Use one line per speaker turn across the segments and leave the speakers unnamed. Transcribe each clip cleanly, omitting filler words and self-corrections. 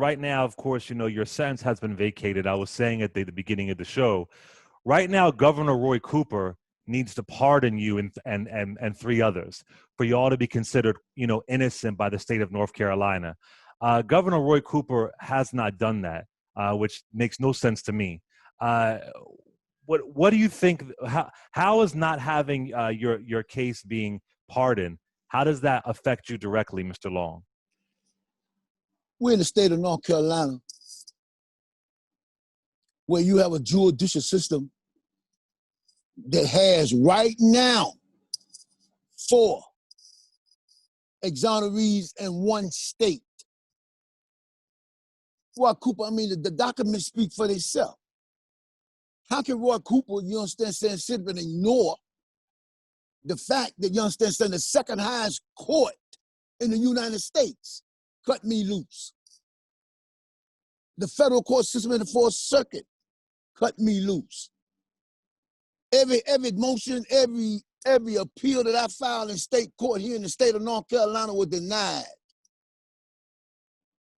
right now, of course, you know, your sentence has been vacated. I was saying at the beginning of the show, right now, Governor Roy Cooper needs to pardon you and three others for you all to be considered, you know, innocent by the state of North Carolina. Governor Roy Cooper has not done that, which makes no sense to me. Uh, what do you think? How is not having your case being pardoned? How does that affect you directly, Mr. Long?
We're in the state of North Carolina where you have a judicial system that has right now 4 exonerees in one state. Roy Cooper, I mean, the documents speak for themselves. How can Roy Cooper, you understand, sit and ignore the fact that, you understand, the second highest court in the United States cut me loose? The federal court system in the Fourth Circuit cut me loose. Every motion, every appeal that I filed in state court here in the state of North Carolina was denied.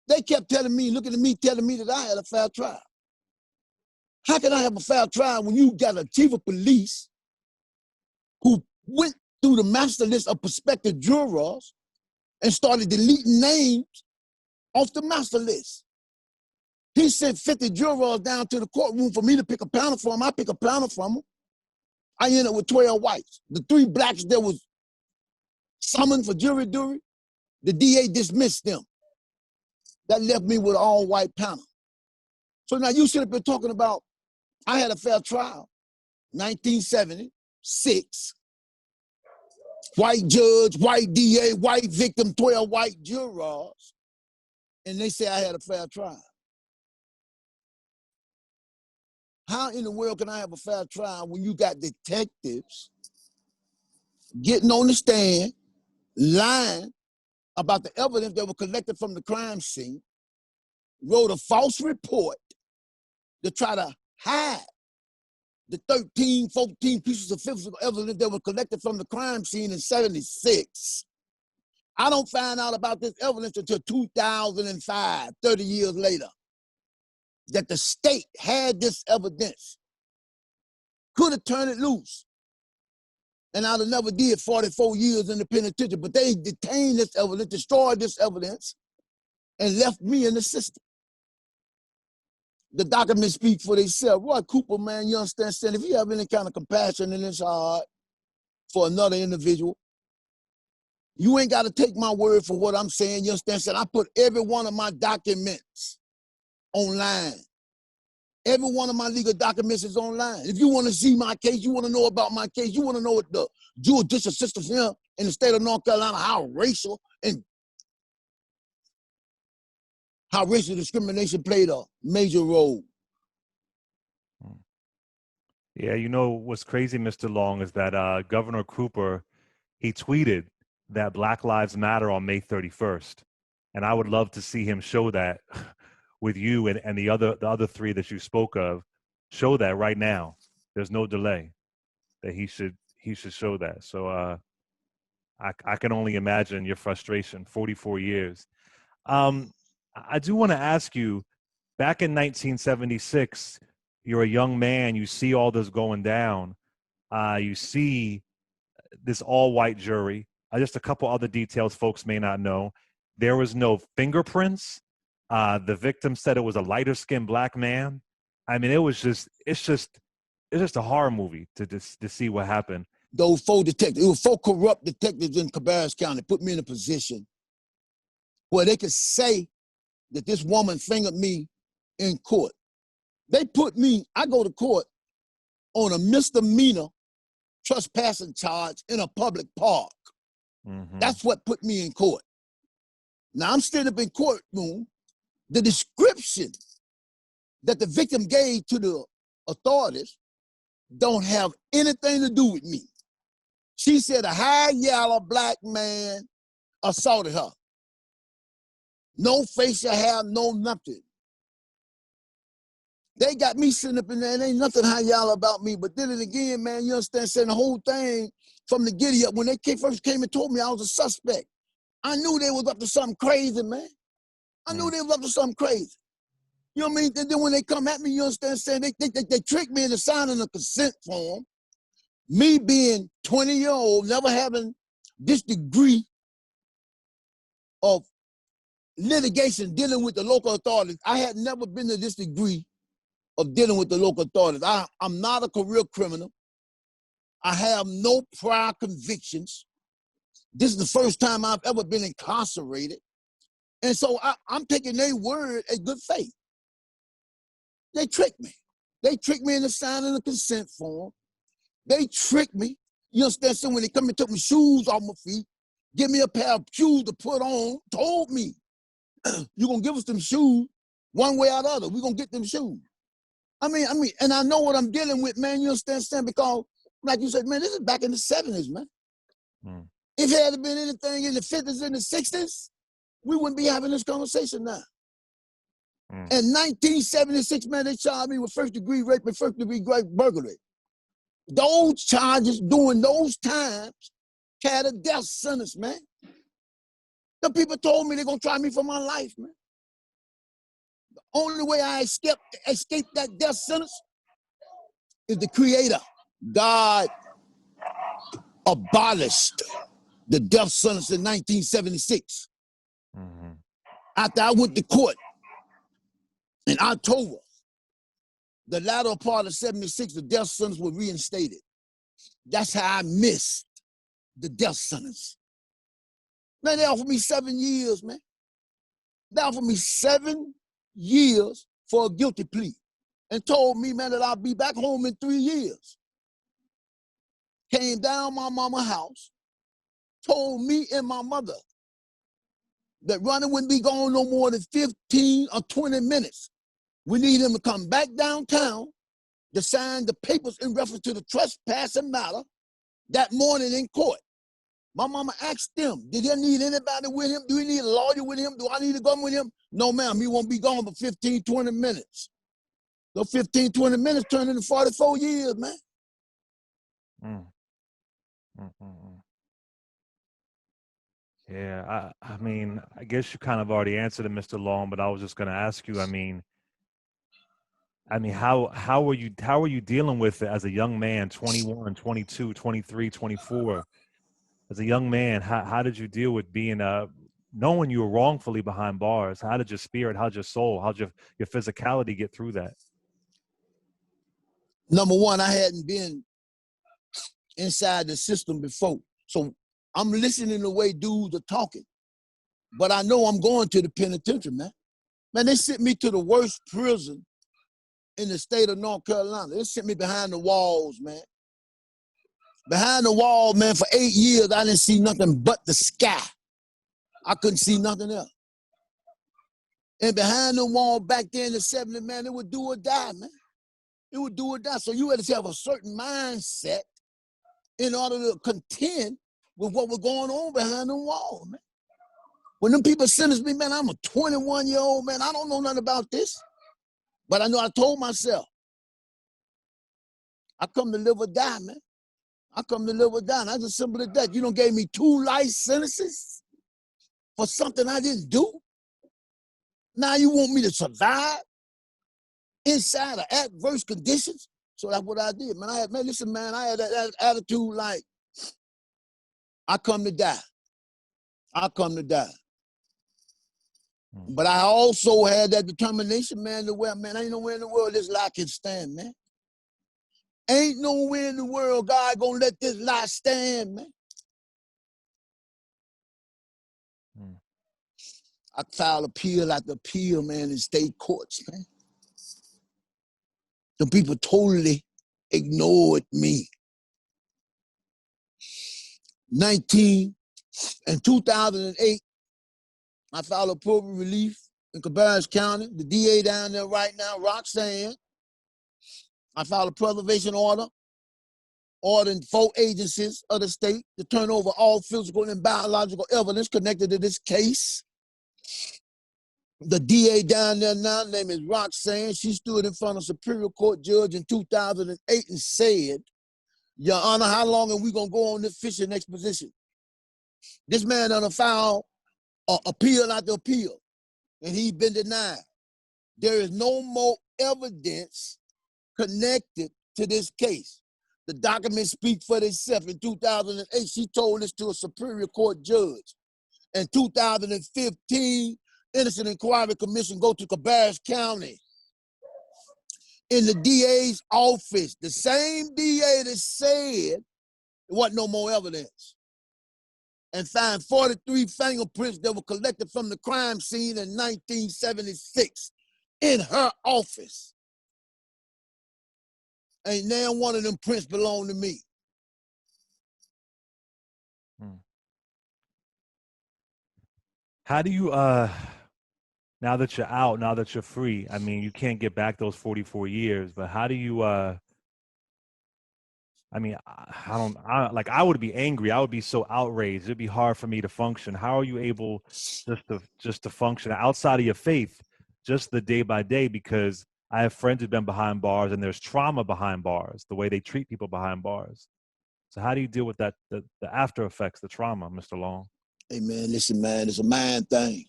They kept telling me, looking at me, telling me that I had a fair trial. How can I have a fair trial when you got a chief of police who went through the master list of prospective jurors and started deleting names off the master list? He sent 50 jurors down to the courtroom for me to pick a panel from. I pick a panel from them. I ended up with 12 whites. The 3 blacks that was summoned for jury duty, the DA dismissed them. That left me with an all-white panel. So now you sit up here talking about I had a fair trial, 1976, white judge, white DA, white victim, 12 white jurors, and they say I had a fair trial. How in the world can I have a fair trial when you got detectives getting on the stand, lying about the evidence that was collected from the crime scene, wrote a false report to try to hide the 13, 14 pieces of physical evidence that were collected from the crime scene in 76. I don't find out about this evidence until 2005, 30 years later, that the state had this evidence, could have turned it loose, and I'd have never did 44 years in the penitentiary, but they detained this evidence, destroyed this evidence, and left me in the system. The documents speak for themselves. Roy Cooper, man, you understand, if you have any kind of compassion in this heart for another individual, you ain't got to take my word for what I'm saying. You understand? I put every one of my documents online. Every one of my legal documents is online. If you want to see my case, you want to know about my case, you want to know what the judicial system here in the state of North Carolina, how racial discrimination played a major role.
Yeah, you know what's crazy, Mr. Long, is that Governor Cooper, he tweeted that Black Lives Matter on May 31st. And I would love to see him show that with you and the other 3 that you spoke of. Show that right now. There's no delay that he should show that. So I can only imagine your frustration, 44 years. I do want to ask you, back in 1976, you're a young man, you see all this going down. You see this all-white jury. Just a couple other details folks may not know. There was no fingerprints. The victim said it was a lighter-skinned black man. I mean, it's just a horror movie to see what happened.
Those 4 detectives, it was 4 corrupt detectives in Cabarrus County, put me in a position where they could say that this woman fingered me in court. They put me, I go to court on a misdemeanor trespassing charge in a public park. Mm-hmm. That's what put me in court. Now I'm standing up in courtroom. The description that the victim gave to the authorities don't have anything to do with me. She said a high yellow black man assaulted her. No facial hair, no nothing. They got me sitting up in there, and ain't nothing high yellow about me. But then again, man, you understand, saying the whole thing from the giddy up, when they first came and told me I was a suspect, I knew they was up to something crazy, man. I knew they was up to something crazy. You know what I mean? And then when they come at me, you understand, saying they tricked me into signing a consent form. Me being 20-year-old, never having this degree of litigation dealing with the local authorities. I had never been to this degree of dealing with the local authorities. I'm not a career criminal. I have no prior convictions. This is the first time I've ever been incarcerated. And so I'm taking their word at good faith. They tricked me. They tricked me into signing a consent form. They tricked me. You understand? So when they come and took my shoes off my feet, give me a pair of shoes to put on, told me, you're going to give us them shoes one way or the other. We're going to get them shoes. I mean, and I know what I'm dealing with, man. You understand? Because, like you said, man, this is back in the 70s, man. If it had been anything in the 50s and the 60s, we wouldn't be having this conversation now. In 1976, man, they charged me with first-degree rape and first-degree burglary. Those charges during those times had a death sentence, man. The people told me they're going to try me for my life, man. The only way I escaped that death sentence is the Creator. God abolished the death sentence in 1976. After I went to court in October, the latter part of 76, the death sentence was reinstated. That's how I missed the death sentence. Man, they offered me 7 years, man. They offered me 7 years for a guilty plea and told me, man, that I'll be back home in 3 years. Came down my mama's house, told me and my mother that Ronnie wouldn't be gone no more than 15 or 20 minutes. We need him to come back downtown to sign the papers in reference to the trespassing matter that morning in court. My mama asked them, did they need anybody with him? Do we need a lawyer with him? Do I need to go with him? No, ma'am, he won't be gone for 15, 20 minutes. Those 15, 20 minutes turned into 44 years, man.
Yeah, I mean, I guess you kind of already answered it, Mr. Long, but I was just going to ask you, I mean, how are you dealing with it as a young man, 21, 22, 23, 24? As a young man, how did you deal with being knowing you were wrongfully behind bars? How did your spirit, how'd your soul, how'd your physicality get through that?
Number one, I hadn't been inside the system before. So I'm listening to the way dudes are talking. But I know I'm going to the penitentiary, man. Man, they sent me to the worst prison in the state of North Carolina. They sent me behind the walls, man. Behind the wall, man, for 8 years, I didn't see nothing but the sky. I couldn't see nothing else. And behind the wall back there in the 70s, man, it would do or die, man. It would do or die. So you had to have a certain mindset in order to contend with what was going on behind the wall, man. When them people sentenced me, man, I'm a 21-year-old, man. I don't know nothing about this. But I know I told myself, I come to live or die, man. I come to live or die. That's as simple as that. You done gave me 2 life sentences for something I didn't do. Now you want me to survive inside of adverse conditions? So that's what I did, man. I had that attitude like, I come to die. I come to die. But I also had that determination, man, to where, man, ain't nowhere in the world this lie can stand, man. Ain't nowhere in the world God gonna let this lie stand, man. I filed appeal after appeal, man, in state courts, man. The people totally ignored me. In 2008, I filed a appropriate relief in Cabarrus County. The DA down there right now, Roxanne. I filed a preservation order, ordering 4 agencies of the state to turn over all physical and biological evidence connected to this case. The DA down there now, name is Roxanne. She stood in front of a Superior Court judge in 2008 and said, Your Honor, how long are we going to go on this fishing exposition? This man done filed appeal after appeal. and he's been denied. There is no more evidence connected to this case. The documents speak for themselves. In 2008, she told this to a Superior Court judge. In 2015, Innocent Inquiry Commission go to Cabarrus County. In the DA's office, the same DA that said there wasn't no more evidence, and found 43 fingerprints that were collected from the crime scene in 1976 in her office. Ain't now one of them prints belong to me.
How do you, now that you're out, now that you're free, I mean, you can't get back those 44 years, but how do you, I mean, I would be angry. I would be so outraged. It'd be hard for me to function. How are you able just to function outside of your faith, just the day by day? Because I have friends who've been behind bars, and there's trauma behind bars, the way they treat people behind bars. So how do you deal with that, the after effects, the trauma, Mr. Long?
Hey man, listen man, it's a mind thing.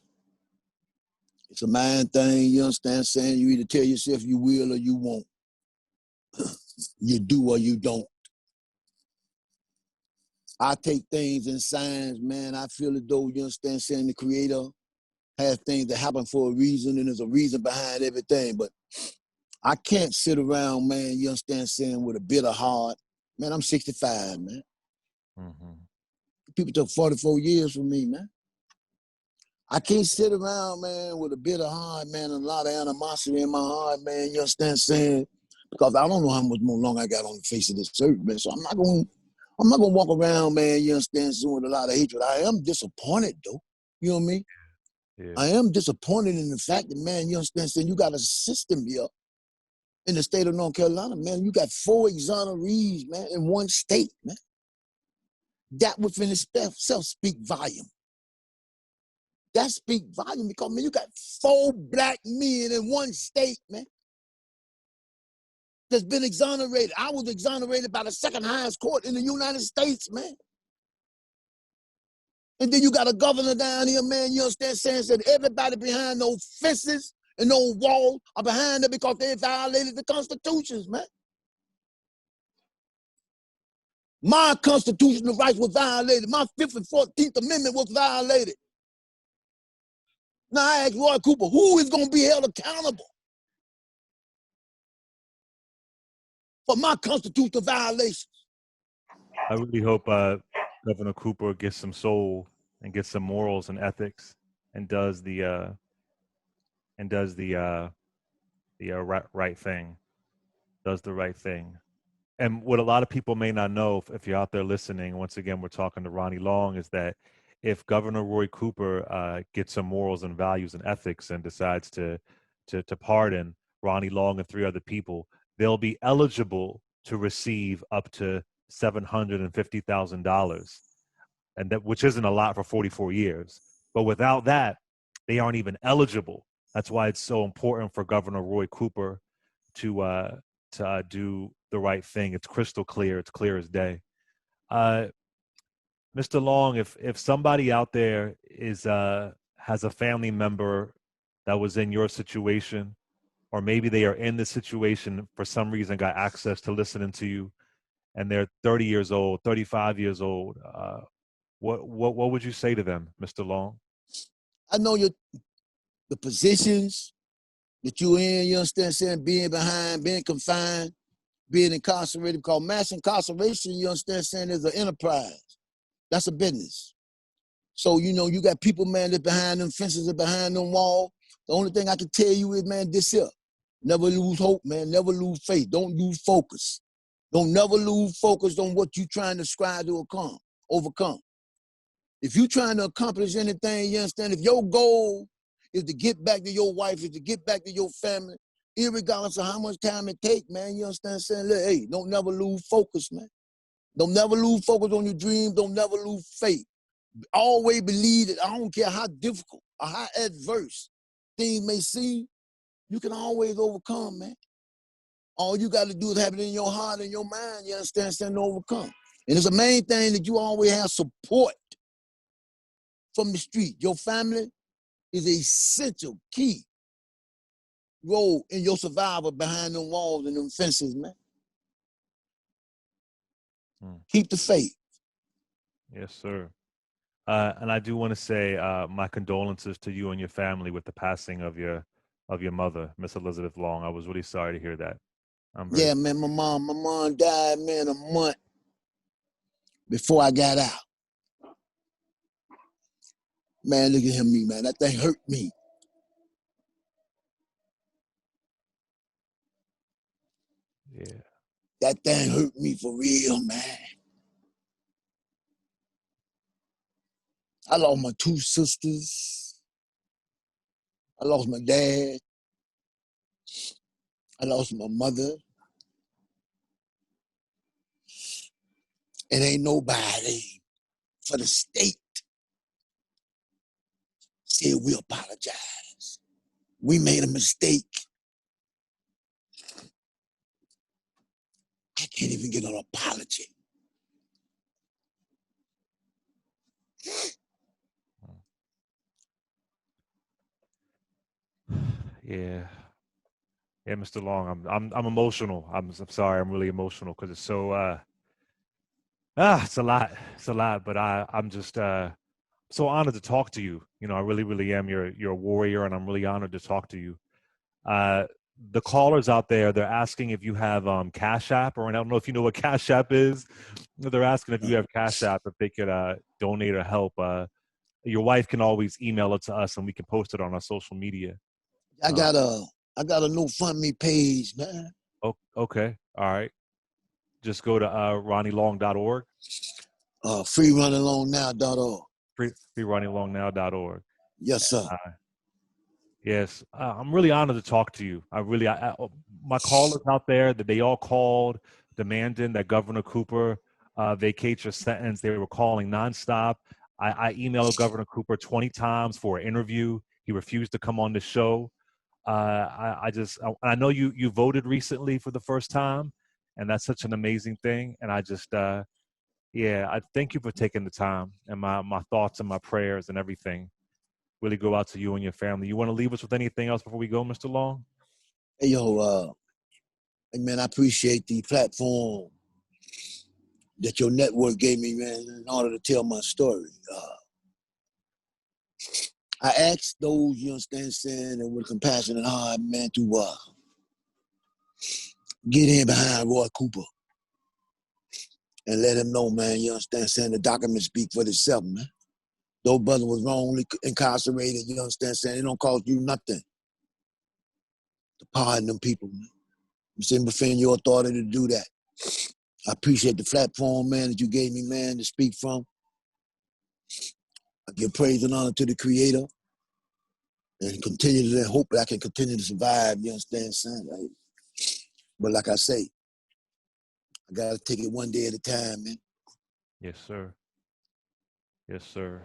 It's a mind thing, you understand what I'm saying? You either tell yourself you will or you won't. You do or you don't. I take things in signs, man. I feel as though, you understand what I'm saying, the Creator has things that happen for a reason, and there's a reason behind everything. But I can't sit around, man, you understand what I'm saying, with a bitter heart. Man, I'm 65, man.
Mm-hmm.
People took 44 years from me, man. I can't sit around, man, with a bitter heart, man, and a lot of animosity in my heart, man, you understand what I'm saying? Because I don't know how much more long I got on the face of this earth, man. So I'm not gonna walk around, man, you understand, with a lot of hatred. I am disappointed, though. You know what I mean?
Yeah.
I am disappointed in the fact that, man, you understand, you got a system here in the state of North Carolina, man. You got 4 exonerees, man, in one state, man. That within itself speak volume. That speak volume because, man, you got 4 black men in one state, man, that's been exonerated. I was exonerated by the second highest court in the United States, man. And then you got a governor down here, man, you understand, saying that everybody behind those fences and those walls are behind them because they violated the constitutions, man. My constitutional rights were violated. My 5th and 14th Amendment was violated. Now I ask Roy Cooper, who is going to be held accountable for my constitutional violations?
I really hope Governor Cooper gets some soul and gets some morals and ethics, and does the right thing, does the right thing. And what a lot of people may not know, if you're out there listening, once again, we're talking to Ronnie Long, is that if Governor Roy Cooper gets some morals and values and ethics and decides to pardon Ronnie Long and 3 other people, they'll be eligible to receive up to $750,000, and that, which isn't a lot for 44 years. But without that, they aren't even eligible. That's why it's so important for Governor Roy Cooper to do the right thing. It's crystal clear. It's clear as day. Mr. Long, if somebody out there has a family member that was in your situation, or maybe they are in the situation for some reason, got access to listening to you, and they're 30 years old, 35 years old, what would you say to them, Mr. Long?
I know the positions that you're in, you understand, saying, being behind, being confined, being incarcerated, because mass incarceration, you understand, saying, is an enterprise. That's a business. So, you know, you got people, man, that behind them fences and behind them walls. The only thing I can tell you is, man, this here. Never lose hope, man. Never lose faith. Don't lose focus. Don't never lose focus on what you're trying to strive to overcome. If you're trying to accomplish anything, you understand, if your goal is to get back to your wife, is to get back to your family, irregardless of how much time it takes, man, you understand, saying, look, hey, don't never lose focus, man. Don't never lose focus on your dreams. Don't never lose faith. Always believe that I don't care how difficult or how adverse things may seem, you can always overcome, man. All you got to do is have it in your heart and your mind, you understand, to overcome. And it's the main thing that you always have support from the street. Your family is an essential key role in your survival behind them walls and them fences, man. Keep the faith.
Yes, sir. And I do want to say my condolences to you and your family with the passing of your mother, Miss Elizabeth Long. I was really sorry to hear that.
Yeah, man, my mom died, man, a month before I got out. Man, look at him, man. That thing hurt me.
Yeah.
That thing hurt me for real, man. I lost my two sisters. I lost my dad. I lost my mother. And ain't nobody for the state said we apologize. We made a mistake. I can't even get an apology.
Yeah. Yeah, Mr. Long, I'm emotional. I'm sorry, I'm really emotional because it's so it's a lot. It's a lot, but I'm just so honored to talk to you. You know, I really, really am. You're a warrior, and I'm really honored to talk to you. The callers out there, they're asking if you have Cash App, or I don't know if you know what Cash App is. They're asking if you have Cash App, if they could donate or help. Your wife can always email it to us, and we can post it on our social media.
I got a GoFundMe page, man.
Oh, okay. All right. Just go to ronnielong.org.
FreeRunningLongNow.org.
freerunningLongNow.org.
Yes, sir.
Yes, I'm really honored to talk to you. My callers out there, that they all called demanding that Governor Cooper vacate your sentence. They were calling nonstop. I emailed Governor Cooper 20 times for an interview. He refused to come on the show. I know you voted recently for the first time, and that's such an amazing thing. And I thank you for taking the time, and my thoughts and my prayers and everything really go out to you and your family. You want to leave us with anything else before we go, Mr. Long?
Hey, yo, man, I appreciate the platform that your network gave me, man, in order to tell my story. I asked those, you understand, saying, and with compassion and heart, man, to get in behind Roy Cooper and let him know, man, you understand, saying the documents speak for themselves, man. Those brother was wrongly incarcerated, you understand, saying it don't cost you nothing to pardon them people, man. I'm saying within your authority to do that. I appreciate the platform, man, that you gave me, man, to speak from. I give praise and honor to the Creator and continue to hope that I can continue to survive, you understand, son? Right? But like I say, I got to take it one day at a time, man.
Yes, sir. Yes, sir.